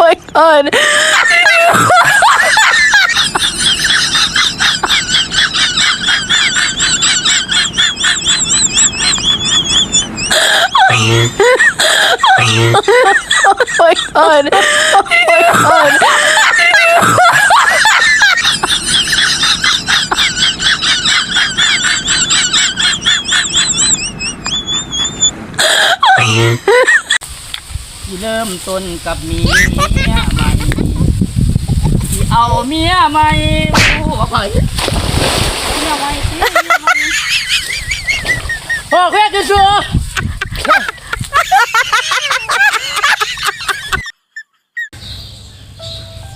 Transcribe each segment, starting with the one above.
my god. Oh my god. Oh my god. ที่เริ่มต้นกับเมียใหม่ที่เอาเมียใหม่โอ้ไปเมียใหม่โอ้แค่จะชัว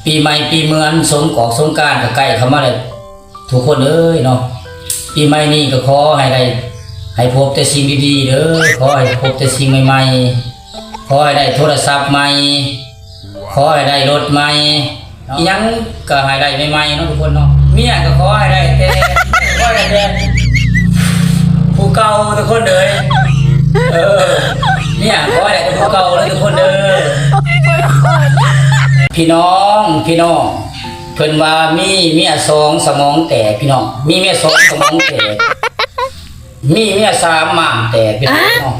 ปีใหม่ปีเมืองสงกรานต์สงกรานต์ก็ใกล้เข้ามาแล้วทุกคนเอ้ยเนาะปีใหม่นี้ก็ขอให้ได้ให้พบแต่สิ่งดีๆเด้อขอให้พบแต่สิ่งใหม่ๆขอให้ได้โทรศัพท์ใหม่ขอให้ได้รถใหม่อีหยังก็ให้ได้ใหม่ๆเนาะทุกคนเนาะเมียก็ขอให้ได้แต่ขอให้ได้ผู้เก่าทุกคนเด้อเนี่ยขอให้ได้ผู้เก่าเลยทุกคนเด้อพี่น้องเพิ่นว่ามีเมีย2สมองแตกพี่น้องมีเมีย2สมองแตกมีเมีย3ม้ามแตกพี่น้อง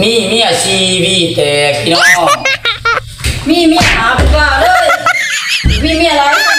มีเมีย4วีแตกพี่น้องมีเมีย5เป็นกล้าเลยมีเมียหลายคน